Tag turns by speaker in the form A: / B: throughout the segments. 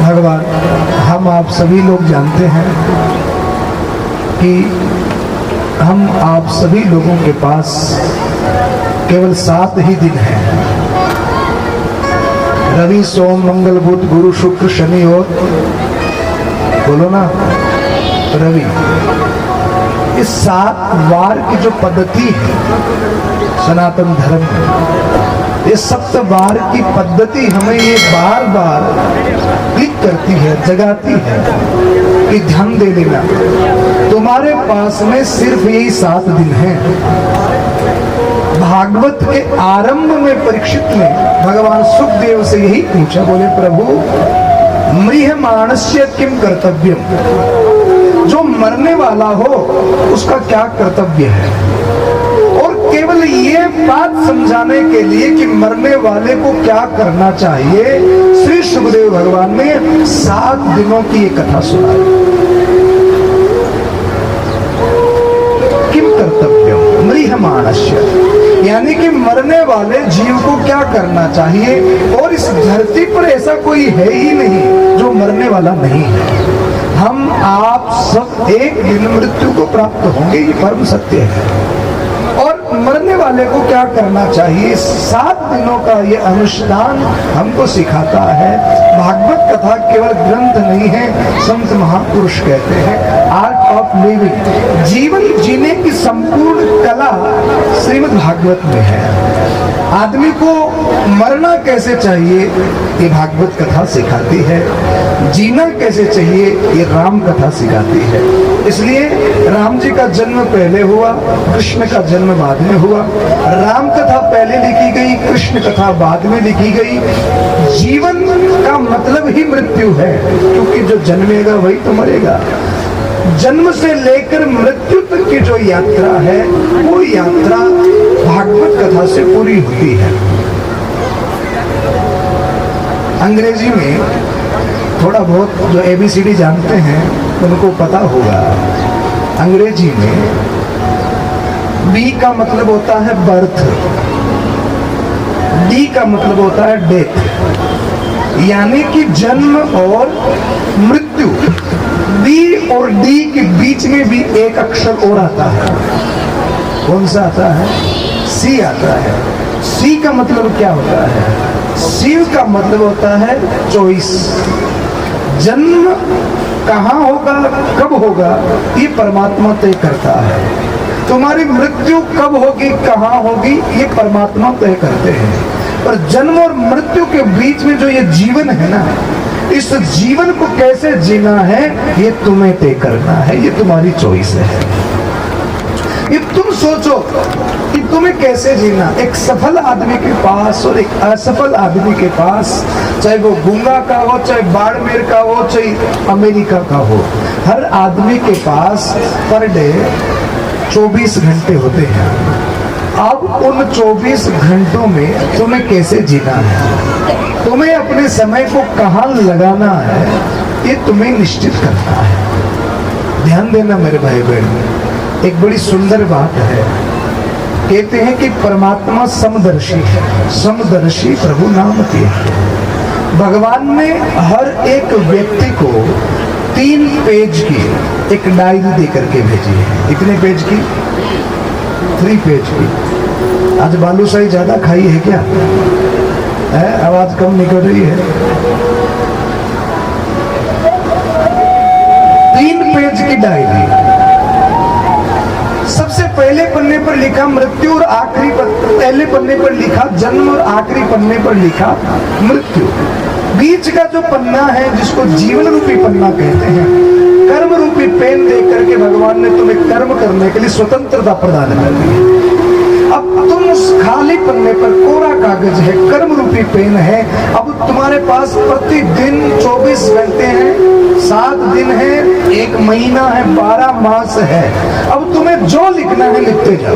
A: भगवान, हम आप सभी लोग जानते हैं कि हम आप सभी लोगों के पास केवल 7 ही दिन हैं। रवि, सोम, मंगल, बुध, गुरु, शुक्र, शनि और बोलो ना रवि। इस 7 वार की जो पद्धति है सनातन धर्म में, ये सप्तवार की पद्धति हमें ये बार बार क्लिक करती है, जगाती है कि ध्यान दे लेना। तुम्हारे पास में सिर्फ यही 7 दिन हैं। भागवत के आरंभ में परीक्षित ने भगवान सुखदेव से यही पूछा, बोले प्रभु म्रियमाणस्य किम कर्तव्यम, जो मरने वाला हो उसका क्या कर्तव्य है। और केवल ये बात समझाने के लिए कि मरने वाले को क्या करना चाहिए, श्री सुखदेव भगवान ने 7 दिनों की ये कथा सुनाई। किम कर्तव्यम म्रियमाणस्य, यानी कि मरने वाले जीव को क्या करना चाहिए। और इस धरती पर ऐसा कोई है ही नहीं जो मरने वाला नहीं है। हम आप सब एक दिन मृत्यु को प्राप्त होंगे, ये परम सत्य है। और मरने वाले को क्या करना चाहिए, 7 दिनों का ये अनुष्ठान हमको सिखाता है। भागवत कथा केवल ग्रंथ नहीं है, संत महापुरुष कहते हैं आर्ट ऑफ लिविंग, जीवन जीने की संपूर्ण कला श्रीमद् भागवत में है। आदमी को मरना कैसे चाहिए ये भागवत कथा सिखाती है, जीना कैसे चाहिए ये राम कथा सिखाती है। इसलिए राम जी का जन्म पहले हुआ, कृष्ण का जन्म बाद में हुआ। राम कथा पहले लिखी गई, कृष्ण कथा बाद में लिखी गई। जीवन का मतलब ही मृत्यु है, क्योंकि जो जन्मेगा वही तो मरेगा। जन्म से लेकर मृत्यु तक की जो यात्रा है वो यात्रा भागवत कथा से पूरी होती है। अंग्रेजी में थोड़ा बहुत जो ABCD जानते हैं उनको पता होगा। अंग्रेजी में B का मतलब होता है बर्थ, D का मतलब होता है डेथ, यानी कि जन्म और मृत्यु। B और D के बीच में भी एक अक्षर और आता है। कौन सा आता है? C आता है। C का मतलब क्या होता है? C का मतलब होता है चॉइस। जन्म कहाँ होगा, कब होगा, ये परमात्मा तय करता है। तुम्हारी मृत्यु कब होगी, कहाँ होगी, ये परमात्मा तय करते हैं। पर जन्म और मृत्यु के बीच में जो ये जीवन है ना, इस जीवन को कैसे जीना है ये तुम्हें तय करना है, ये तुम्हारी चॉइस है। ये तुम सोचो कि तुम्हें कैसे जीना। एक सफल आदमी के पास और एक असफल आदमी के पास, चाहे वो गूंगा का हो, चाहे बाड़मेर का हो, चाहे अमेरिका का हो, हर आदमी के पास पर डे 24 घंटे होते हैं। अब उन 24 घंटों में तुम्हें कैसे जीना है, तुम्हें अपने समय को कहाँ लगाना है, ये तुम्हें निश्चित करना है। ध्यान देना मेरे भाई बहन, एक बड़ी सुंदर बात है। कहते हैं कि परमात्मा समदर्शी है, समदर्शी प्रभु नाम के। भगवान ने हर एक व्यक्ति को 3 पेज की एक डायरी दे करके भेजी है। कितने पेज की? 3 पेज की। आज बालूशाही ज्यादा खाई है क्या? आवाज कम निकल रही है। 3 पेज की डायरी। सबसे पहले पन्ने पर लिखा मृत्यु और पहले पन्ने पर लिखा जन्म और आखिरी पन्ने पर लिखा मृत्यु। बीच का जो पन्ना है जिसको जीवन रूपी पन्ना कहते हैं, कर्म रूपी पेन दे करके भगवान ने तुम्हें कर्म करने के लिए स्वतंत्रता प्रदान कर दी। अब तुम उस खाली पन्ने पर, कोरा कागज है, कर्म रूपी पेन है। अब तुम्हारे पास प्रतिदिन 24 घंटे हैं, 7 दिन है, 1 महीना है, 12 मास है। अब तुम्हें जो लिखना है लिखते जाओ,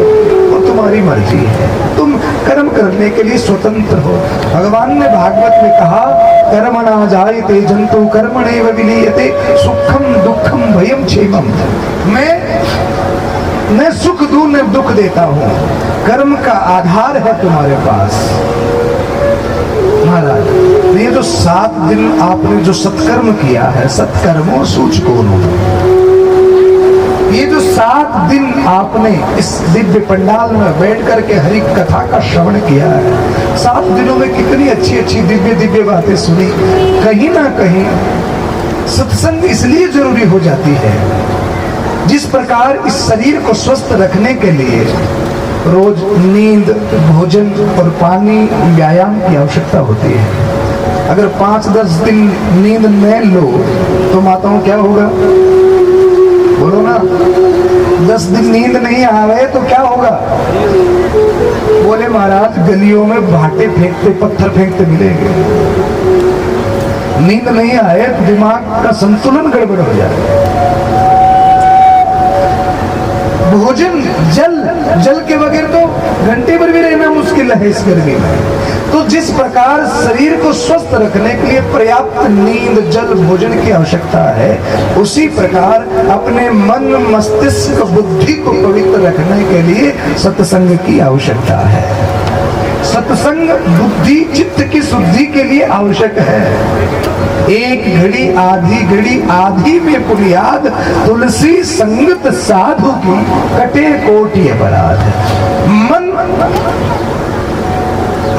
A: वो तुम्हारी मर्जी है। तुम कर्म करने के लिए स्वतंत्र हो। भगवान ने भागवत में कहा कर्मणा जायते जंतु कर्मणैव विलीयते सुखम दुखम भयम क्षेमम। मैं सुख दूं न दुख देता हूं। कर्म का आधार है तुम्हारे पास। महाराज ये जो 7 दिन आपने जो सत्कर्म किया है, सत्कर्मों सूचको नो, ये जो 7 दिन आपने इस दिव्य पंडाल में बैठ करके हरि कथा का श्रवण किया है, 7 दिनों में कितनी अच्छी अच्छी दिव्य दिव्य बातें सुनी। कहीं ना कहीं सत्संग इसलिए जरूरी हो जाती है, जिस प्रकार इस शरीर को स्वस्थ रखने के लिए रोज नींद, भोजन और पानी, व्यायाम की आवश्यकता होती है। अगर 5-10 दिन नींद न लो तो माताओं क्या होगा, बोलो ना। 10 दिन नींद नहीं आवे तो क्या होगा? बोले महाराज गलियों में भाटे फेंकते, पत्थर फेंकते मिलेंगे। नींद नहीं आए तो दिमाग का संतुलन गड़बड़ हो जाए। भोजन, जल के बगैर तो घंटे भर भी रहना मुश्किल है इस गर्मी में। तो जिस प्रकार शरीर को स्वस्थ रखने के लिए पर्याप्त नींद, जल, भोजन की आवश्यकता है, उसी प्रकार अपने मन, मस्तिष्क, बुद्धि को पवित्र रखने के लिए सत्संग की आवश्यकता है। सत्संग बुद्धि, चित्त की शुद्धि के लिए आवश्यक है। एक घड़ी आधी में पुनियाद, तुलसी संगत साधु की कटे कोटि अपराध। मन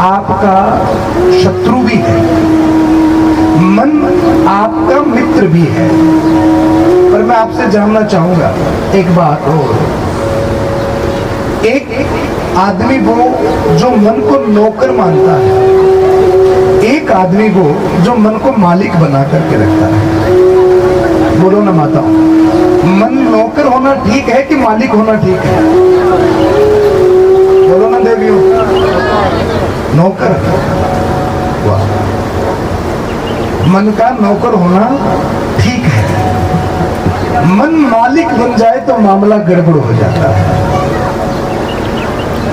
A: आपका शत्रु भी है, मन आपका मित्र भी है। पर मैं आपसे जानना चाहूंगा एक बात और, एक आदमी वो जो मन को नौकर मानता है, एक आदमी वो जो मन को मालिक बना करके रखता है। बोलो ना माताओं, मन नौकर होना ठीक है कि मालिक होना ठीक है? बोलो ना देवियों, नौकर। वाह, मन का नौकर होना ठीक है। मन मालिक बन जाए तो मामला गड़बड़ हो जाता है।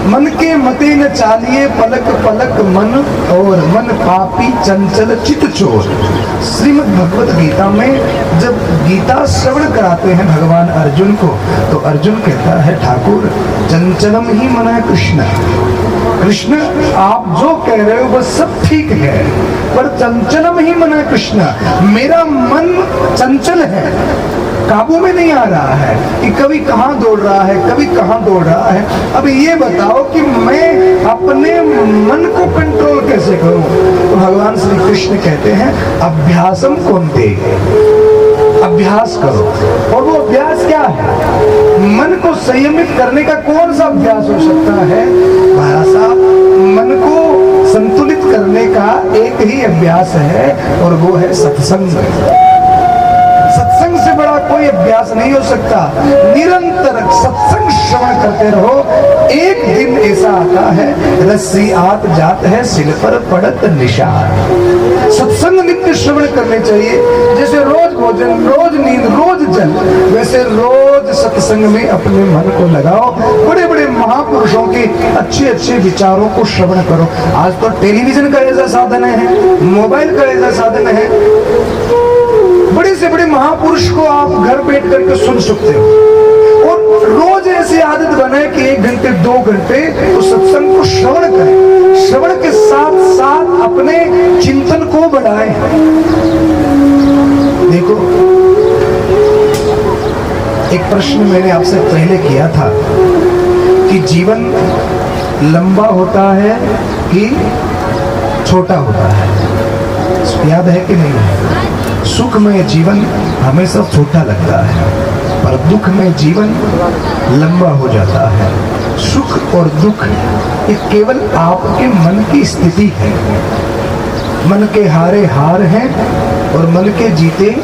A: मन के मते न चालिए पलक पलक मन, और मन पापी चंचल चित चोर। श्रीमद् भगवत गीता में जब गीता श्रवण कराते हैं भगवान अर्जुन को, तो अर्जुन कहता है ठाकुर चंचलम ही मन है कृष्ण। कृष्ण आप जो कह रहे हो वो सब ठीक है, पर चंचलम ही मन है कृष्ण। मेरा मन चंचल है, काबू में नहीं आ रहा है कि कभी कहां दौड़ रहा है, कभी कहां दौड़ रहा है। अब ये बताओ कि मैं अपने मन को कंट्रोल कैसे करूं? तो भगवान श्री कृष्ण कहते हैं अभ्यासम कौन दे, अभ्यास करो। और वो अभ्यास क्या है? मन को संयमित करने का कौन सा अभ्यास हो सकता है? महाराज साहब, मन को संतुलित करने का एक ही अभ्यास है, और वो है सत्संग। सत्संग से बड़ा कोई अभ्यास नहीं हो सकता। निरंतर सत्संग श्रवण करते रहो। एक दिन ऐसा आता है रस्सी आत जात है सिर पर पड़त निशान। सत्संग नित्य श्रवण करने चाहिए। जैसे रोज भोजन, रोज नींद, रोज जल, वैसे रोज सत्संग में अपने मन को लगाओ। बड़े बड़े महापुरुषों के अच्छे अच्छे विचारों को श्रवण करो। आज तो टेलीविजन का ऐसा साधन है, मोबाइल का ऐसा साधन है, बड़े से बड़े महापुरुष को आप घर बैठ करके सुन सकते हो। और रोज ऐसी आदत बनाए कि 1 घंटे 2 घंटे तो सत्संग को श्रवण करें। श्रवण के साथ साथ अपने चिंतन को बढ़ाएं। देखो, एक प्रश्न मैंने आपसे पहले किया था कि जीवन लंबा होता है कि छोटा होता है, याद है कि नहीं? सुख में जीवन हमेशा छोटा लगता है, पर दुख में जीवन लंबा हो जाता है। सुख और दुख ये केवल आपके मन की स्थिति है। मन के हारे हार हैं और मन के जीते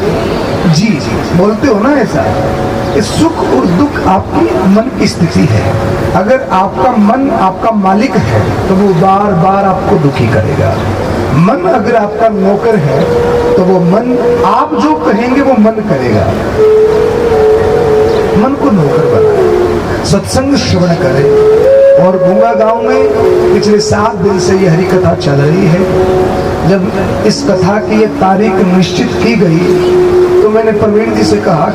A: जी। बोलते हो ना ऐसा? ये सुख और दुख आपकी मन की स्थिति है। अगर आपका मन आपका मालिक है तो वो बार बार आपको दुखी करेगा। मन अगर आपका नौकर है तो वो मन, आप जो कहेंगे वो मन करेगा। मन को नौकर बनाए, सत्संग श्रवण करें। और गूंगा गांव में पिछले 7 दिन से ये हरि कथा चल रही है। जब इस कथा की ये तारीख निश्चित की गई तो मैंने प्रवीण जी से कहा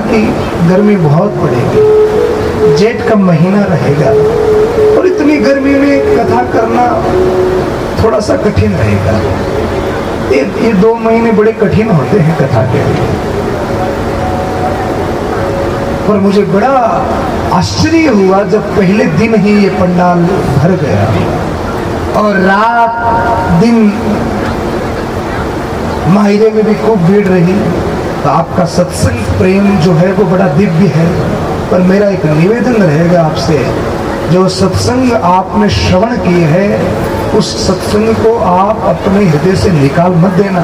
A: कि गर्मी बहुत पड़ेगी, जेठ का महीना रहेगा और इतनी गर्मी में कथा करना थोड़ा सा कठिन रहेगा। ये 2 महीने बड़े कठिन होते हैं कथा के लिए। पर मुझे बड़ा आश्चर्य हुआ जब पहले दिन ही ये पंडाल भर गया और रात दिन माहिरे में भी खूब भीड़ रही। तो आपका सत्संग प्रेम जो है वो बड़ा दिव्य है। पर मेरा एक निवेदन रहेगा आपसे, जो सत्संग आपने श्रवण किए है उस सत्संग को आप अपने हृदय से निकाल मत देना।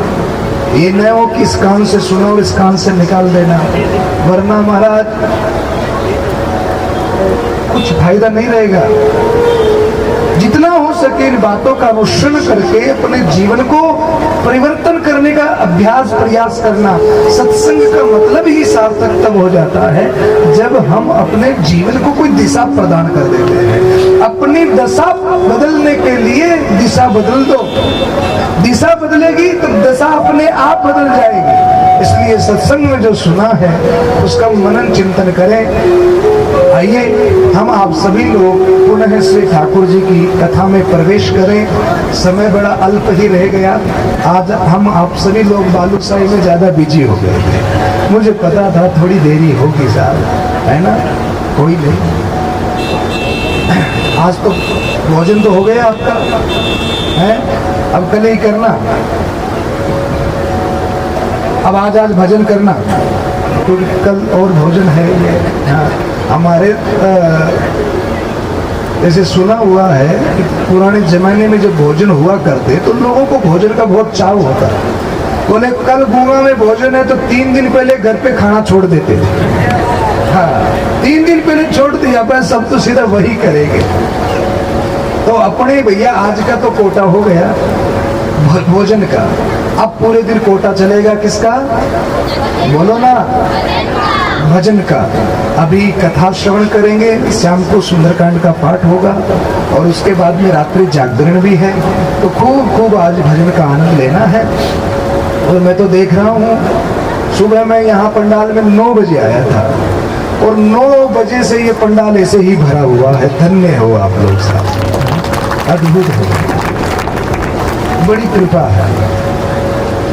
A: ये न हो कि इस कान से सुनो और इस कान से निकाल देना, वरना महाराज कुछ फायदा नहीं रहेगा। जितना हो सके इन बातों का अनुसरण करके अपने जीवन को परिवर्तन करने का अभ्यास प्रयास करना। सत्संग का मतलब ही सार्थक तब हो जाता है जब हम अपने जीवन को कोई दिशा प्रदान कर देते हैं। अपनी दशा बदलने के लिए दिशा बदल दो, दिशा बदलेगी तो दशा अपने आप बदल जाएगी। इसलिए सत्संग में जो सुना है उसका मनन चिंतन करें। आइए हम आप सभी लोग पुनः श्री ठाकुर जी की कथा में प्रवेश करें। समय बड़ा अल्प ही रह गया। आज हम आप सभी लोग बालूशाही में ज्यादा बिजी हो गए थे। मुझे पता था थोड़ी देरी होगी साहब, है ना? कोई नहीं, आज तो भोजन तो हो गया आपका, है? अब कल ही करना, अब आज भजन करना, क्योंकि कल और भोजन है ये। हाँ, हमारे जैसे सुना हुआ है कि पुराने जमाने में जब भोजन हुआ करते तो लोगों को भोजन का बहुत चाव होता। बोले कल गुआ में भोजन है तो 3 दिन पहले घर पे खाना छोड़ देते थे। हाँ, 3 दिन पहले छोड़ दिया, अपन सब तो सीधा वही करेंगे। तो अपने भैया आज का तो कोटा हो गया भोजन का, अब पूरे दिन कोटा चलेगा किसका? बोलो ना, भजन का। अभी कथा श्रवण करेंगे, शाम को सुंदरकांड का पाठ होगा और उसके बाद में रात्रि जागरण भी है। तो खूब आज भजन का आनंद लेना है। और मैं तो देख रहा हूँ, सुबह मैं यहाँ पंडाल में 9 बजे आया था और 9 बजे से ये पंडाल ऐसे ही भरा हुआ है। धन्य हो आप लोग साहब, अद्भुत हो, बड़ी कृपा है।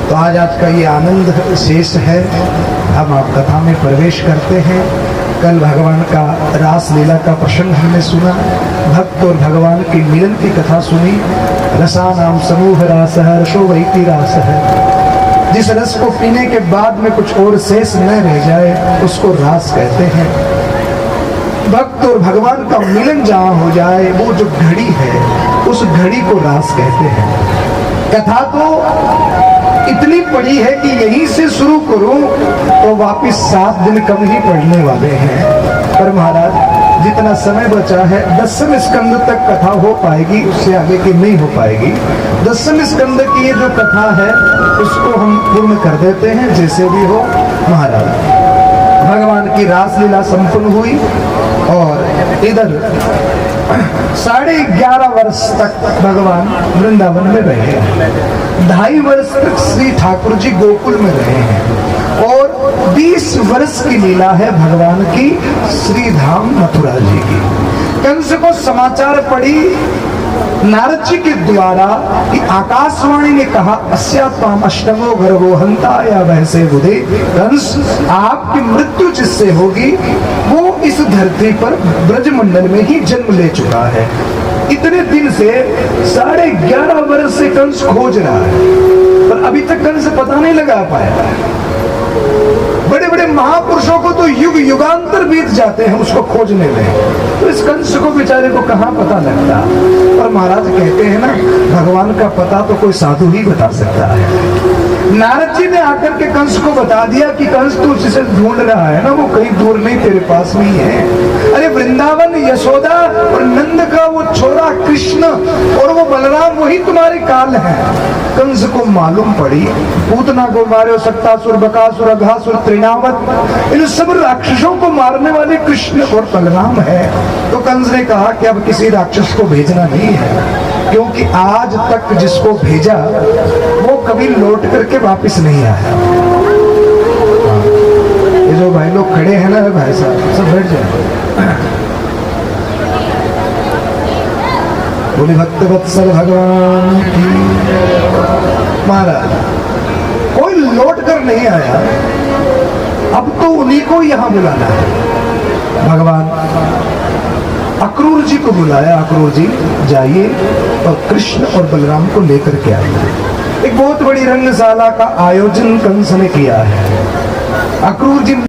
A: तो आज का ये आनंद शेष है। हम आप कथा में प्रवेश करते हैं। कल भगवान का रास लीला का प्रसंग हमने सुना, भक्त और भगवान की मिलन की कथा सुनी। रसानाम समूह रास है, रसो वैति रास है। जिस रस को पीने के बाद में कुछ और शेष न रह जाए उसको रास कहते हैं। भक्त और भगवान का मिलन जहाँ हो जाए वो जो घड़ी है उस घड़ी को रास कहते हैं। कथा तो इतनी पड़ी है कि यहीं से शुरू करूं तो वापिस 7 दिन कम ही पढ़ने वाले हैं। पर महाराज जितना समय बचा है 10वें स्कंद तक कथा हो पाएगी, उससे आगे की नहीं हो पाएगी। 10वें स्कंद की ये जो कथा है उसको हम पूर्ण कर देते हैं जैसे भी हो। महाराज भगवान की रासलीला संपन्न हुई और इधर 11.5 वर्ष तक भगवान वृंदावन में रहे। 2.5 वर्ष तक श्री ठाकुर जी गोकुल में रहे हैं और 20 वर्ष की लीला है भगवान की श्री धाम मथुरा जी की। कंस को समाचार पड़ी नारद जी के द्वारा कि आकाशवाणी ने कहा अस्यात्माम अष्टमो गर्भो हंताया वैसे बुधे, कंस आपकी मृत्यु जिससे होगी वो इस धरती पर ब्रजमंडल में ही जन्म ले चुका है। इतने दिन से 11.5 वर्ष से कंस खोज रहा है पर अभी तक कंस पता नहीं लगा पाया। बड़े बड़े महापुरुषों को तो युग युगांतर बीत जाते हैं उसको खोजने में, तो इस कंस को बेचारे को कहाँ पता लगता। और महाराज कहते हैं ना भगवान का पता तो कोई साधु ही बता सकता है। नारद जी ने आकर के कंस को बता दिया कि कंस तू जिसे ढूंढ रहा है ना वो कहीं दूर नहीं तेरे पास में ही है। अरे वृंदावन यशोदा और नंद का वो छोरा कृष्ण और वो बलराम वही तुम्हारे काल है। कंस को मालूम पड़ी पूतना को मारे सक्तासुर बकासुर अघासुर त्रिनावत इन सब राक्षसों को मारने वाले कृष्ण और बलराम है। तो कंस ने कहा कि अब किसी राक्षस को भेजना नहीं है क्योंकि आज तक जिसको भेजा वो कभी लौट करके वापस नहीं आया। ये जो भाई लोग खड़े हैं ना भाई साहब सब बैठ जाए। बोले भक्त वत्सल भगवान की। महाराज कोई लौट कर नहीं आया, अब तो उन्हीं को यहां बुलाना है। भगवान अक्रूर जी को बुलाया, अक्रूर जी जाइए और कृष्ण और बलराम को लेकर के आइए। एक बहुत बड़ी रंगशाला का आयोजन कंस ने किया है। अक्रूर जी